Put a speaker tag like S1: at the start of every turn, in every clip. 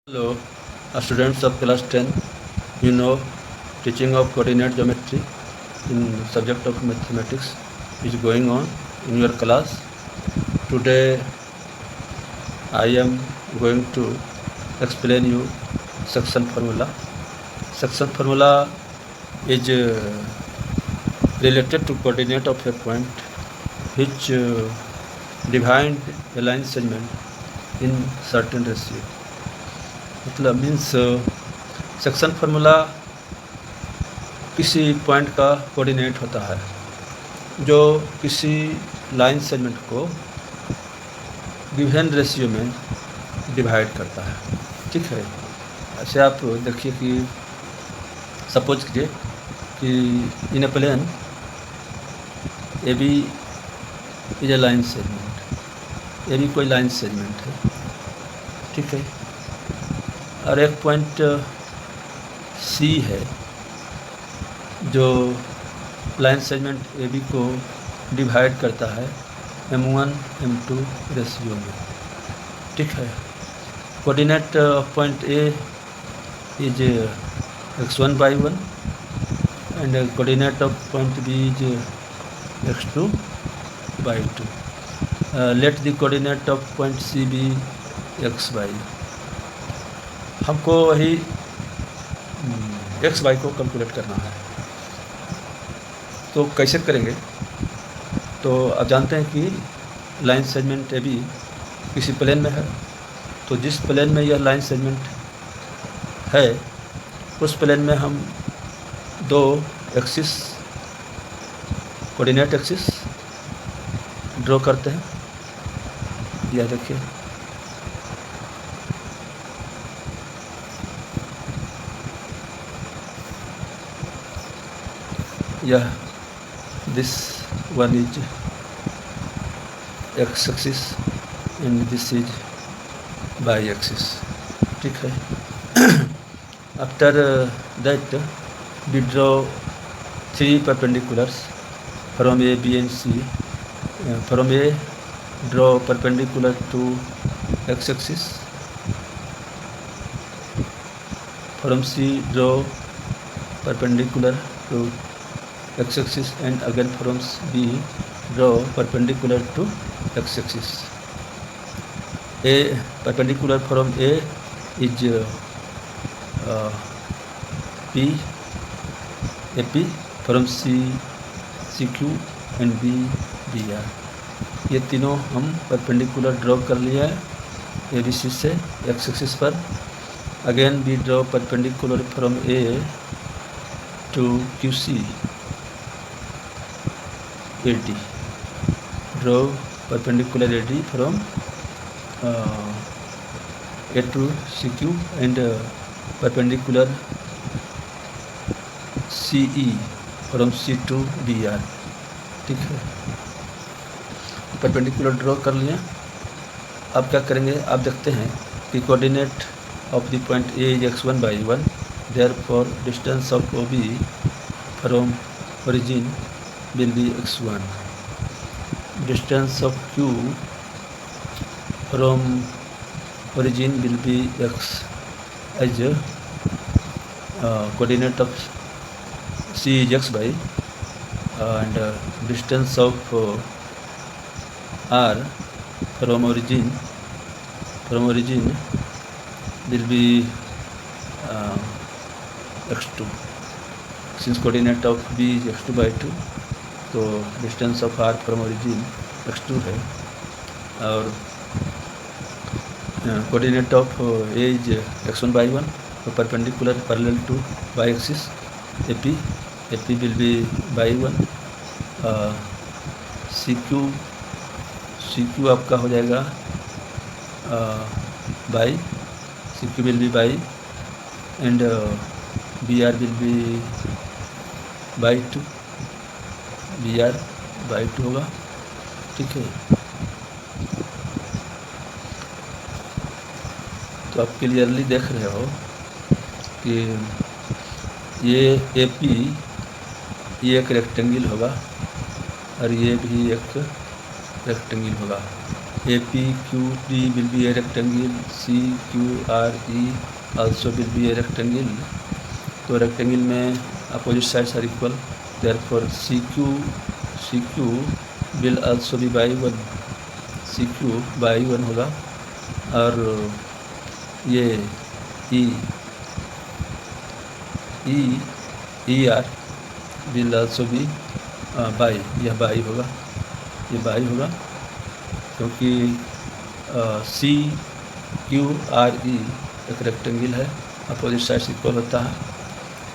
S1: Hello, students of class 10. You know, teaching of coordinate geometry in subject of mathematics is going on in your class. Today, I am going to explain you section formula. Section formula is related to coordinate of a point which divide a line segment in certain ratio. मतलब means section formula किसी point का coordinate होता है जो किसी line segment को given ratio में divide करता है। ठीक है, ऐसे आप देखिए कि सपोज कीजिए कि in a plane A B is a line segment, A B कोई लाइन सेगमेंट है। ठीक है, और एक पॉइंट सी है जो लाइन सेगमेंट ए बी को डिवाइड करता है M1 M2 रेशियो में। ठीक है, coordinate of point A is x1/1 and coordinate of point B is x2/2। Let the coordinate of point C be x/y। हमको वही एक्स वाई को calculate करना है। तो कैसे करेंगे? तो आप जानते हैं कि लाइन सेगमेंट ए बी किसी प्लेन में है, तो जिस प्लेन में यह लाइन सेगमेंट है उस प्लेन में हम दो एक्सिस कोऑर्डिनेट एक्सिस ड्रॉ करते हैं। यह देखिए, यह this one is x axis and this is y axis. ठीक है, after that we draw 3 perpendiculars from A, B and C. From A, draw perpendicular to x axis. From C, draw perpendicular to x axis, and again from B, draw perpendicular to x axis. A perpendicular from A is P, AP, from C, CQ and B, BR। ये तीनों हम perpendicular draw कर लिया है ABC से x axis पर। Again we draw perpendicular from A to QC AD, draw perpendicular AD from A to CQ and perpendicular CE from C to BR। ठीक है, परपेंडिकुलर ड्रॉ कर लिया। अब क्या करेंगे? आप देखते हैं कि coordinate of the point A is x1/1, therefore distance of OB from origin will be x1, distance of Q from origin will be x, as coordinate of C is x/y, and distance of R from origin will be x2, since coordinate of B is x2/2, तो distance of R from origin x2 है, और coordinate of A is x1/1, तो perpendicular parallel to y axis AP will be y1, CQ आपका हो जाएगा y, CQ will be y, and BR will be by2, BR/2 होगा। ठीक है, तो आप क्लियरली देख रहे हो कि ये AP ये एक रेक्टेंगल होगा और ये भी एक रेक्टेंगल होगा। APQD will be a rectangle, CQRE also will be a rectangle. तो रेक्टेंगल में opposite sides are equal, therefore CQ will also be y one, CQ y one होगा। और ये ER will also be y, यह y होगा, ये by होगा क्योंकि CQRE एक रेक्टेंगल है, अपोजिट साइड्स इक्वल होता है,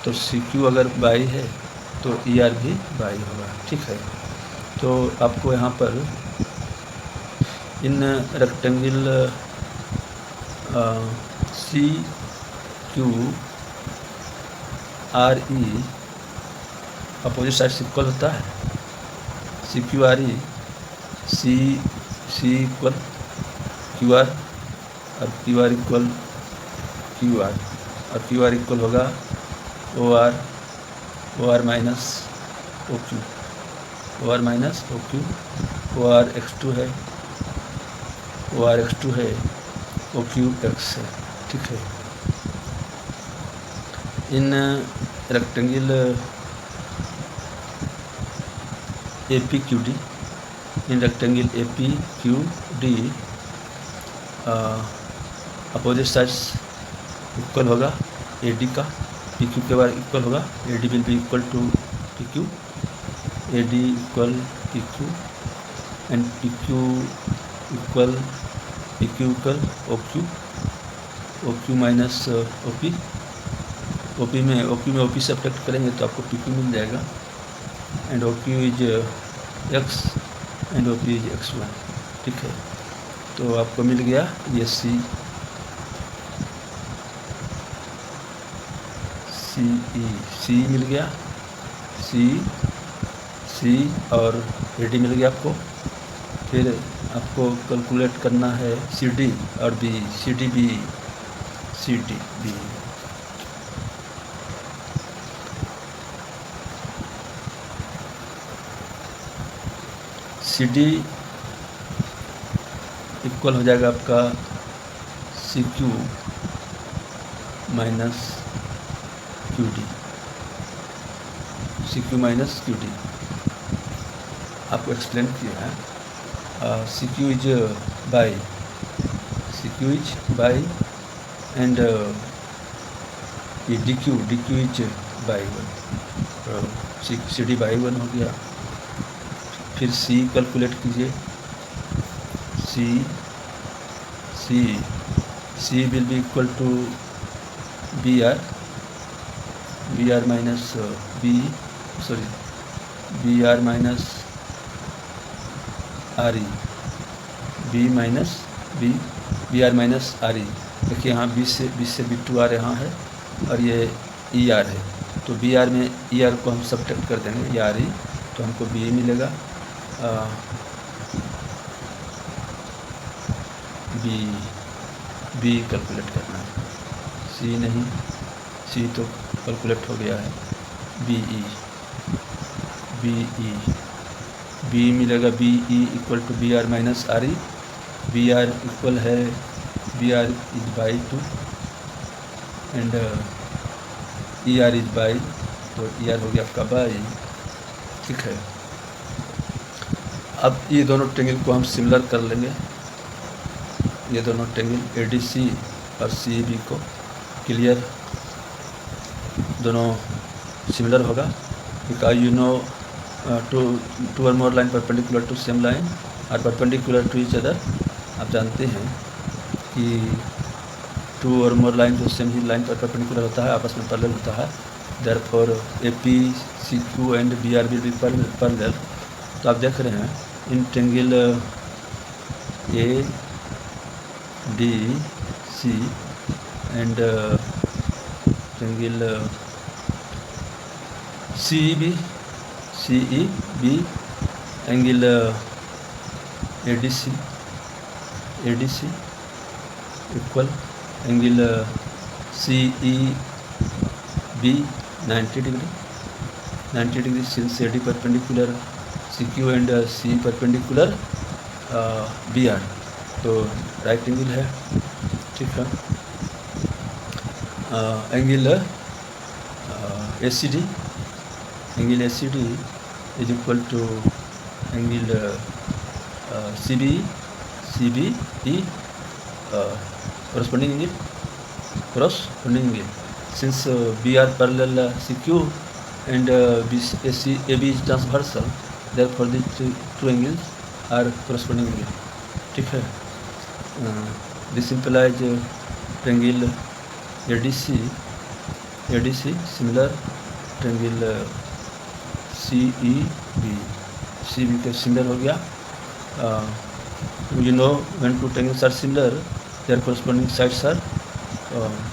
S1: तो CQ अगर बाई है तो ER भी बाई होगा। ठीक है, तो आपको यहाँ पर in rectangle CQRE opposite sides equal होता है, CQRE C इक्वल QR और QR इक्वल QR, और QR इक्वल होगा OR minus OQ, OR minus OQ, OR x2 है, OR x2 है, OQ x है। ठीक है, in rectangle APQD, in rectangle APQD opposite sides equal होगा AD का, PQ के बाद इक्वल होगा, AD will be equal to PQ, AD equal PQ and PQ equal OQ minus OP में OP सब्ट्रैक्ट करेंगे तो आपको PQ मिल जाएगा, and OQ is X and OP is X1। ठीक है, तो आपको मिल गया ये C मिल गया, C और AD मिल गया आपको। फिर आपको कैलकुलेट करना है CD और B, CD इक्वल हो जाएगा आपका CQ माइनस QD, आपको एक्सप्लेन किया है। CQ is y and DQ is y one, CD y one हो गया। फिर C कैलकुलेट कीजिए, C will be equal to BR minus BR minus RE, BR minus RE। देखिए यहाँ 20 से B2R यहाँ है और ये ER है, तो BR में ER को हम सब्ट्रैक्ट कर देंगे, ये RE, तो हमको B मिलेगा। B कैलकुलेट करना है, C नहीं, C तो कैलकुलेट हो गया है। B मिलेगा, BE equal to BR minus RE, BR equal है BR is y 2 and ER is y, तो ER हो गया आपका बाई। ठीक है, अब ये दोनों ट्रेंगल को हम सिमिलर कर लेंगे, ये दोनों ट्रेंगल ADC और CEB को क्लियर, दोनों सिमिलर होगा, बिकॉज यू नो टू और more line perpendicular to same line और परपेंडिकुलर टू ईच अदर। आप जानते हैं कि टू और मोर लाइन जो सेम ही लाइन पर परपेंडिकुलर होता है, आपस में पैरेलल होता है, therefore AP CQ and BR will be parallel. तो आप देख रहे हैं इन triangle ADC and triangle CEB angle ADC equal angle CEB 90 degree, since AD perpendicular CQ and C perpendicular BR। तो राइट एंगल है, ठीक है। Angle ACD, angle ACD is equal to angle CBE corresponding angle. Since B are parallel CQ and AB is transversal, therefore the two angles are corresponding angle, ठीक है। This implies triangle ADC similar triangle CEB के similar हो गया। You know when two triangles are similar, their corresponding sides are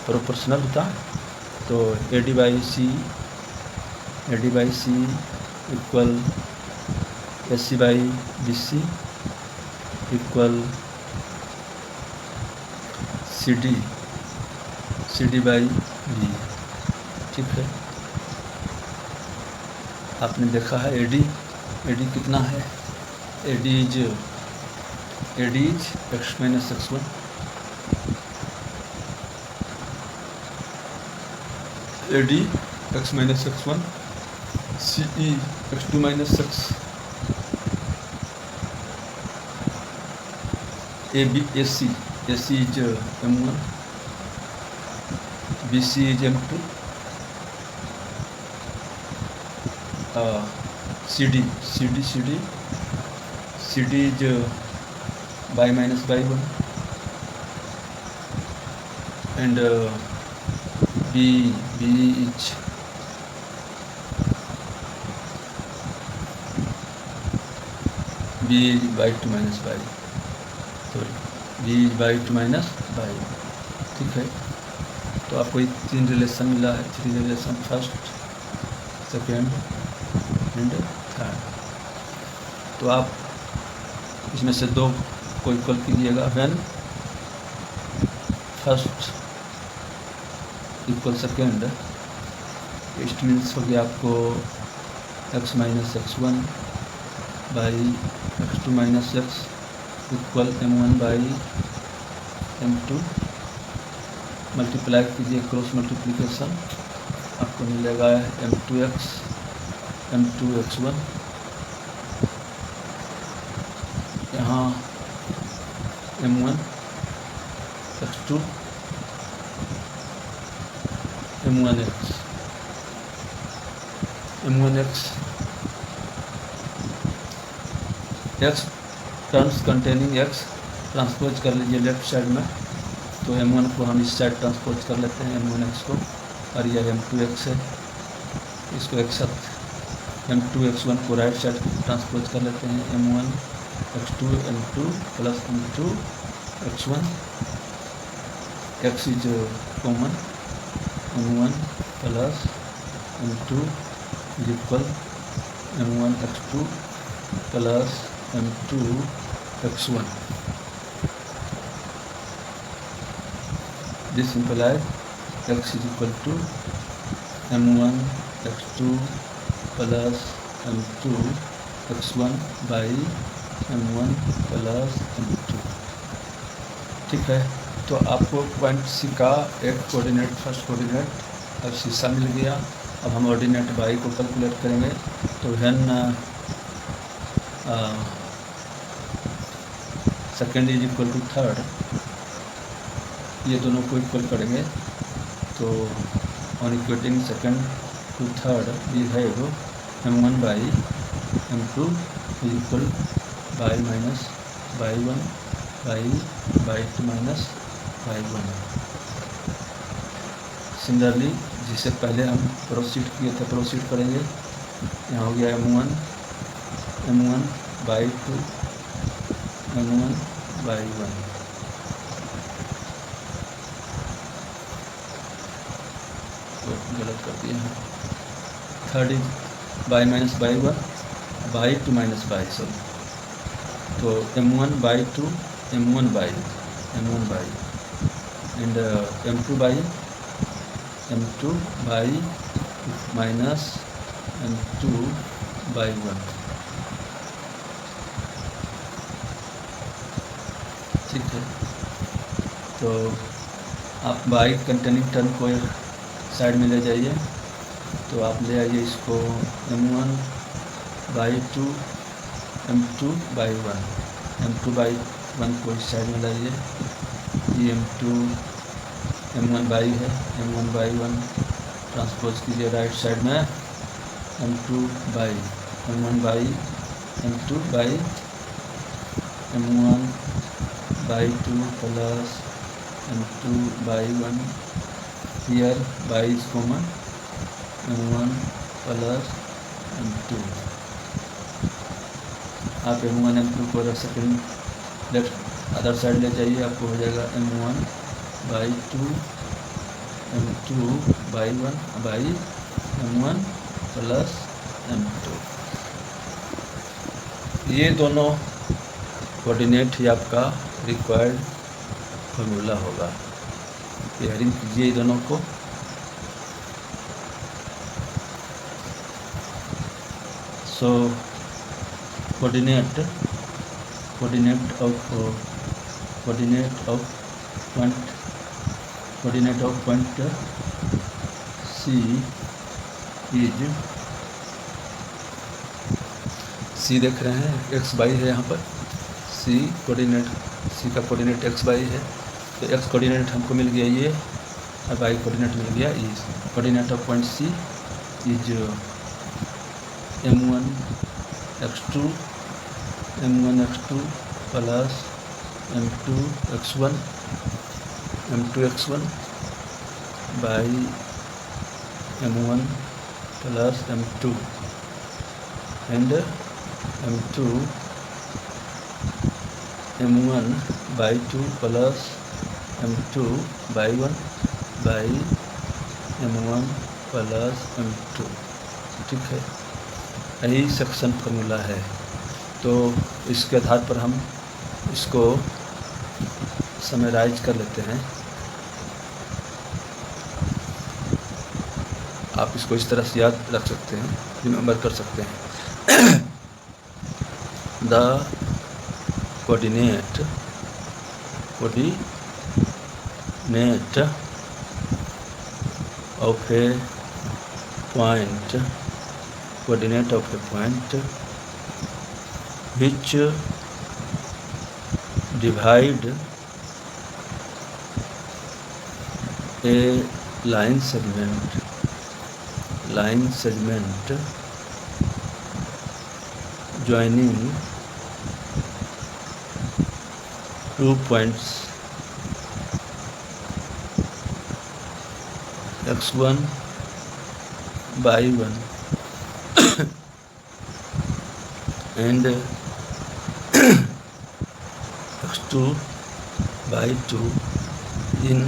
S1: proportional होता है। तो AD by C equal AC by BC equal CD by B, ठीक है। आपने देखा है AD कितना है, AD is x minus x1, AD x minus x1, CE x2 minus x, AC is M1, BC is M2, CD is by minus by 1, and B is by 2 minus by, sorry, B is by 2 minus by, ठीक है। तो आपको ये तीन relation मिला है, three relation, first, second and third. तो आप इसमें से दो को इक्वल कीजिएगा। When first equal second, it means हो गया आपको x minus x1 by x2 minus x equal M1 by M2। Multiply कीजिए, क्रॉस मल्टीप्लिकेशन, आपको मिलेगा M2x1, यहाँ M1 x2 M1x x terms containing x transpose कर लीजिए लेफ्ट साइड में। तो M1 को हम इस साइड ट्रांसपोज कर लेते हैं M1x को, और यह M2x है, इसको एक साथ M2x1 को राइट साइड ट्रांसपोज कर लेते हैं M1x2 M2 plus M2x1, x is common, M1 plus M2 is equal M1x2 plus M2x1। This implies x is equal to M1x2 plus M2x1 by M1 plus M2, ठीक है। तो आपको point C का एक coordinate, first coordinate अब शीशा मिल गया। अब हम ऑर्डिनेट y को कैलकुलेट करेंगे। तो when second is equal to third, ये दोनों को इक्वल करेंगे। तो on equating second to third we have M1 by M2 is equal y minus y 1 y 2 minus y 1। Similarly जिसे पहले हम प्रोसीड किए थे, प्रोसीड करेंगे। यहाँ हो गया M1 बाई 2 M1 बाई 1, गलत कर दिया है। Third is by minus y 1 y 2 minus by, sorry. तो M1 by 2 M1 by and M2 by minus M2 by 1। ठीक है। तो आप बाई कंटेनिंग टर्म को एक साइड में ले जाइए, तो आप ले आइए इसको m1/2 m2/1, m2/1 को इस साइड में लाइए, ये m1 है, m1/1 ट्रांसपोज कीजिए राइट साइड में, m1/2 plus m2/1, here by is common, m1 plus m2। आप m1 m2 को रख सकें लेफ्ट अदर साइड ले जाइए, आपको हो जाएगा m1/2 m2/1 m1 plus m2। ये दोनों कोऑर्डिनेट ही आपका रिक्वायर्ड फॉर्मूला होगा। पेयरिंग कीजिए दोनों को। So coordinate of point C is, C देख रहे हैं एक्स वाई है यहाँ पर, सी का कोऑर्डिनेट एक्स वाई है, तो एक्स कोऑर्डिनेट हमको मिल गया ये, और वाई कोऑर्डिनेट मिल गया ई। Coordinate of point C is m1x2 plus m2x1 by m1 plus m2 and m1/2 plus m2/1 by m1 plus m2। ठीक है, यही सेक्शन फार्मूला है। तो इसके आधार पर हम इसको समराइज कर लेते हैं। आप इसको इस तरह से याद रख सकते हैं, रिमेंबर कर सकते हैं। The coordinate of A point which divide a line segment joining 2 points x1/1 and x2/2 in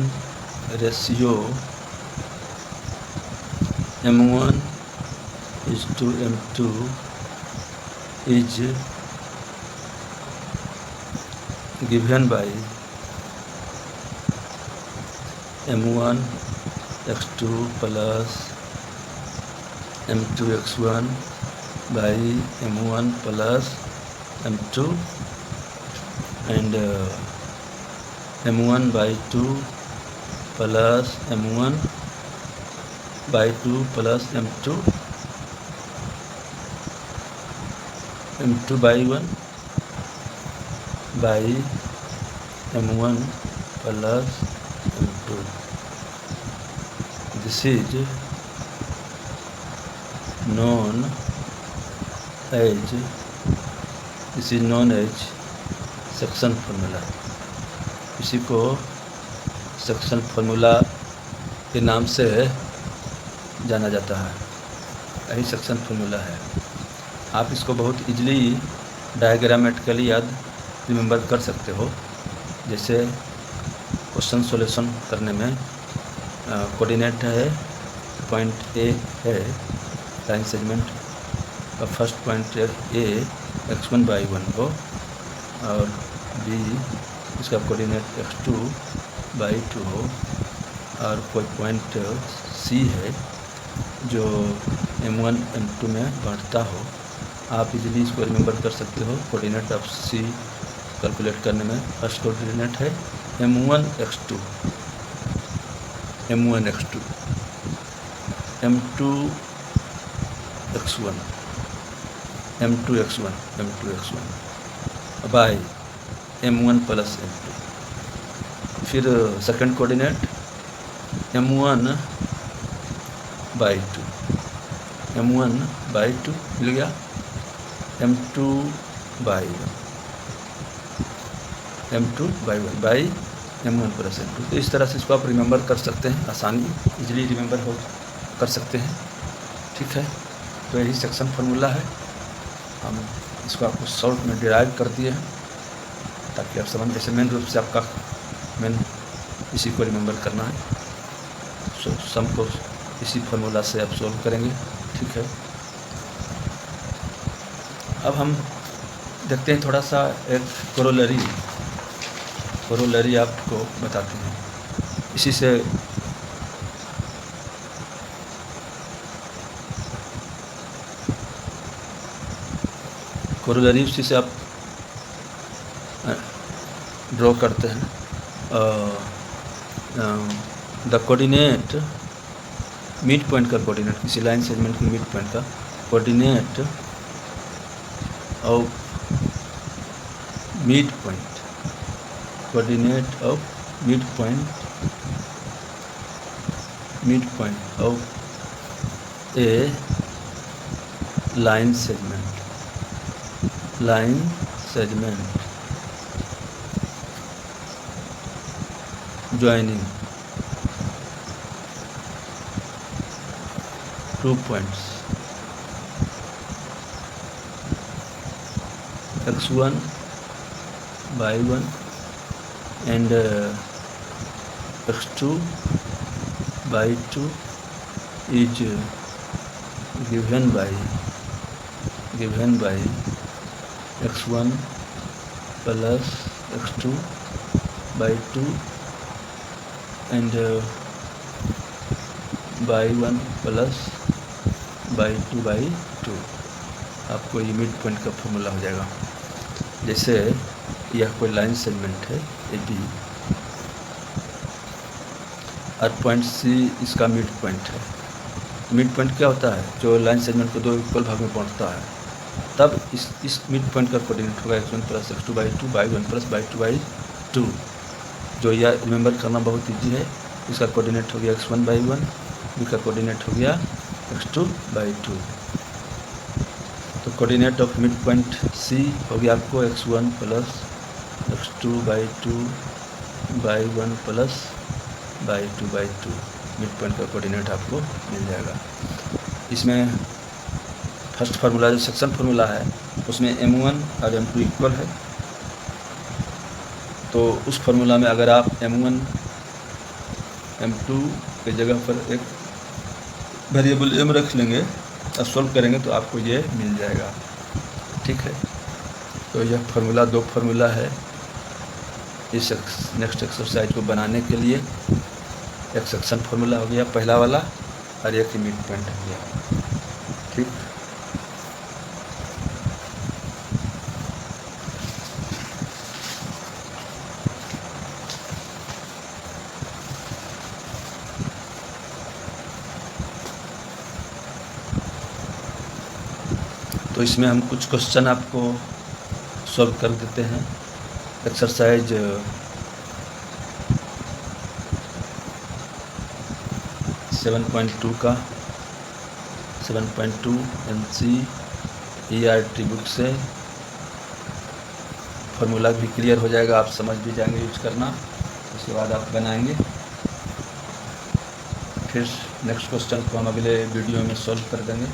S1: ratio m1:m2 is given by m1x2 plus m2x1 by m1 plus m2 and m1/2 plus m1/2 plus m2 m2/1 by m1 plus m2। This is known as section formula. इसी को section formula के नाम से जाना जाता है। यही section formula है। आप इसको बहुत इजीली डायग्रामेटिकली याद रिमेंबर कर सकते हो। जैसे क्वेश्चन सॉल्यूशन करने में कोऑर्डिनेट है, पॉइंट ए है लाइन सेगमेंट का फर्स्ट पॉइंट ए x1/1 को, और बी इसका कोऑर्डिनेट x2/2 हो, और कोई पॉइंट सी है जो m1 m2 में बांटता हो। आप इजीली इसको रिमेंबर कर सकते हो। कोऑर्डिनेट ऑफ सी कैलकुलेट करने में फर्स्ट कोऑर्डिनेट है m1 x2, m1 x2, m2 x1, m2 x1, m2 x1 by m1 plus m2। फिर second coordinate m1 by 2, m1 by 2 मिल गया, m2 by 1, m2 by 1 by m1 plus m2। तो इस तरह से इसको आप रिमेंबर कर सकते हैं, आसानी इजीली रिमेंबर हो कर सकते हैं। ठीक है, तो यही सेक्शन फार्मूला है, हम इसको आपको शॉर्ट में डिराइव कर दिए हैं ताकि आप समझ, जैसे मेन रूप से आपका मेन इसी को रिमेंबर करना है। सम को इसी फार्मूला से आप सोल्व करेंगे। ठीक है, अब हम देखते हैं थोड़ा सा एक कोरोलरी आपको बताते हैं। इसी से कोरोलरी उसी से आप ड्रॉ करते हैं। द कोऑर्डिनेट, मिड पॉइंट का कोऑर्डिनेट, किसी लाइन सेगमेंट की मिड पॉइंट का coordinate of mid point, coordinate of mid point of A line segment joining 2 points x1 by 1 and x2 by 2 is given by x1 plus x2 by 2 and by 1 plus by 2 by 2। आपको ये mid point का formula हो जाएगा। जैसे यह कोई line segment है A B और पॉइंट सी इसका मिड पॉइंट है। मिड पॉइंट क्या होता है? जो लाइन सेगमेंट को दो इक्वल भाग में पहुंचता है, तब इस मिड पॉइंट का कोऑर्डिनेट होगा x1 plus x2 by 2 by 1 plus by 2 by 2। जो यह रिमेंबर करना बहुत ईजी है। इसका कोऑर्डिनेट हो गया x1 बाई 1, इसका कोऑर्डिनेट हो गया x2 बाई 2। तो coordinate of mid point C हो गया आपको x1 plus x2 by 2 by 1 plus by 2 by 2। Mid point का कोऑर्डिनेट आपको मिल जाएगा। इसमें फर्स्ट फार्मूला जो सेक्शन फार्मूला है उसमें m1 और m2 इक्वल है। तो उस फार्मूला में अगर आप m1 m2 के जगह पर एक वेरिएबल m रख लेंगे और सॉल्व करेंगे तो आपको ये मिल जाएगा। ठीक है, तो यह फार्मूला, दो फार्मूला है इस नेक्स्ट एक्सरसाइज को बनाने के लिए। एक सेक्शन फार्मूला हो गया पहला वाला और एक मिड पॉइंट हो गया। ठीक, तो इसमें हम कुछ क्वेश्चन आपको सॉल्व कर देते हैं। एक्सरसाइज 7.2 का 7.2 NCERT बुक से फार्मूला भी क्लियर हो जाएगा, आप समझ भी जाएंगे यूज करना। उसके बाद आप बनाएंगे। फिर नेक्स्ट क्वेश्चन को हम अगले वीडियो में सॉल्व कर देंगे।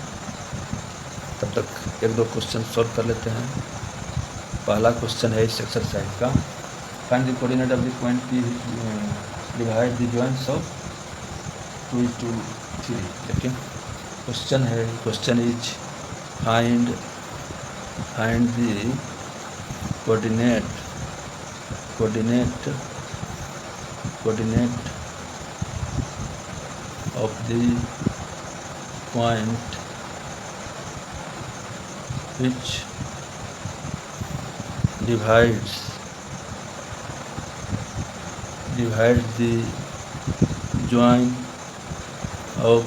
S1: तब तक एक दो क्वेश्चन सॉल्व कर लेते हैं। पहला क्वेश्चन है इस एक्सरसाइज का, find the coordinate of the point P divide the joints of 2:3। देखिए क्वेश्चन है, question is find the coordinate of the point which divides divide the join of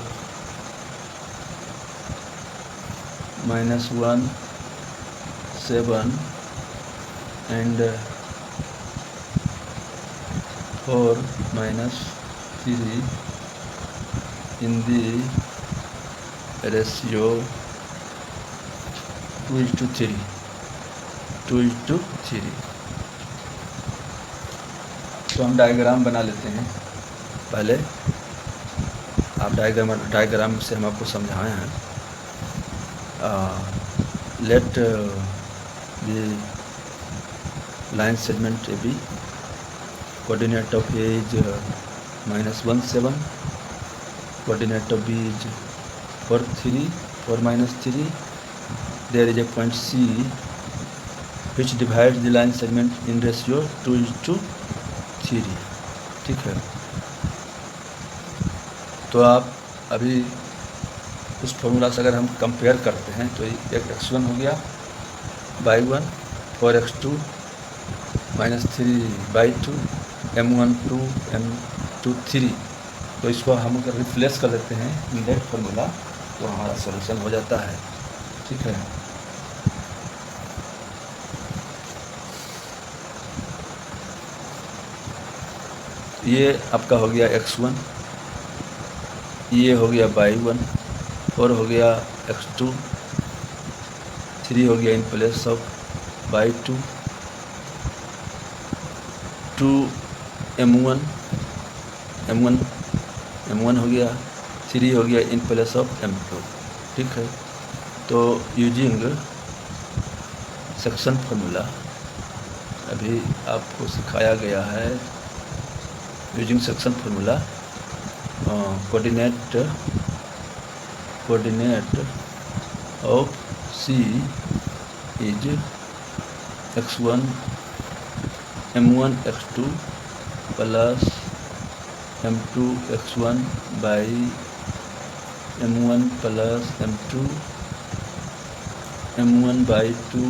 S1: -1 7 and 4 -3 in the ratio 2:3 2:3। तो हम diagram बना लेते हैं। पहले आप diagram से हम आपको समझाए हैं। Let the line segment AB, coordinate of A is -1 7, coordinate of B is 4 3 4 -3. There is a point C which divides the line segment in ratio 2:3। ठीक है। तो आप अभी उस फॉर्मूला से अगर हम कंपेयर करते हैं तो एक x1 हो गया y1 और x2 -3/2 m1 2 m2 3। तो इसको हम अगर रिप्लेस कर लेते हैं इनडायरेक्ट फॉर्मूला तो हमारा सॉल्यूशन हो जाता है। ठीक है। ये आपका हो गया x1, ये हो गया y1 और हो गया x2, 3 हो गया in place of y2, 2 m1 हो गया, 3 हो गया इन प्लेस ऑफ m2। ठीक है। तो यूजिंग सेक्शन फार्मूला अभी आपको सिखाया गया है। Using section formula coordinate of C is x1 m1 x2 plus m2 x1 by m1 plus m2 m1 by 2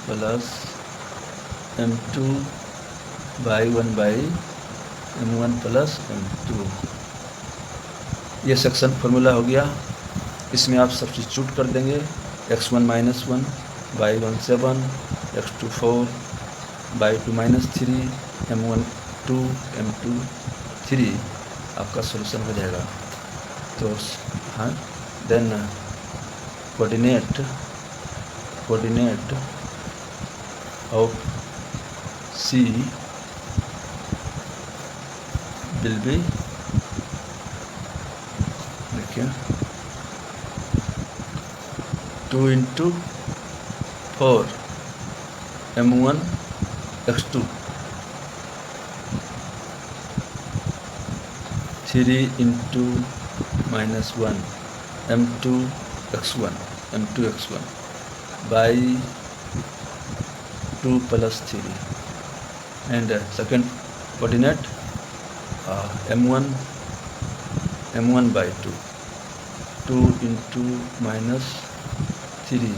S1: plus m2 by 1 by m1 plus m2। ये section formula हो गया। इसमें आप सब्स्टिट्यूट कर देंगे x1 -1 y1 7 x2 4 y2 -3 m1 2 m2 3 आपका solution हो जाएगा। तो हाँ, then coordinate of C will be, देखिए 2 × 4 m1 x2, 3 × -1 m2 x1 by 2 plus 3 and second coordinate m1 by 2 × -3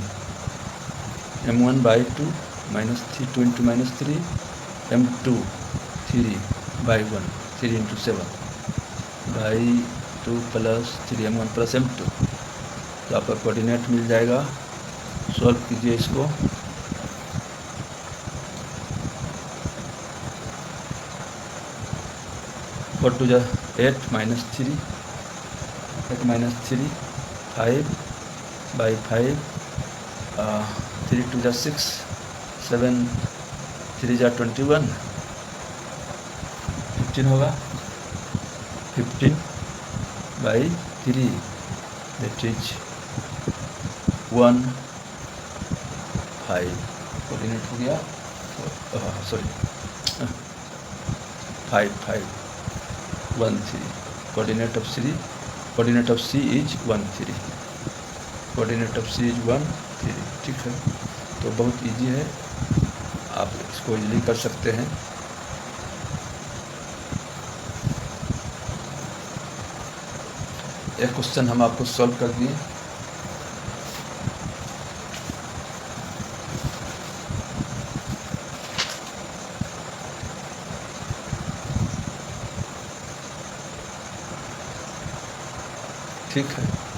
S1: m1 by 2 -3 2 × -3 m2 3 by 1 3 × 7 by 2 plus 3 m1 plus m2। तो आपका coordinate मिल जाएगा। Solve कीजिए इसको। फोर टू जा 8 -3 5 by 5 3 2 जा 6 7 3 जा 21 15 होगा 15 by 3 that is 1 5। कोऑर्डिनेट हो गया sorry 5 1 3। Coordinate of C is 1 3। Coordinate of C is 1 3। ठीक है। तो बहुत इजी है, आप इसको इजीली कर सकते हैं। एक क्वेश्चन हम आपको सॉल्व कर दिए। ठीक है।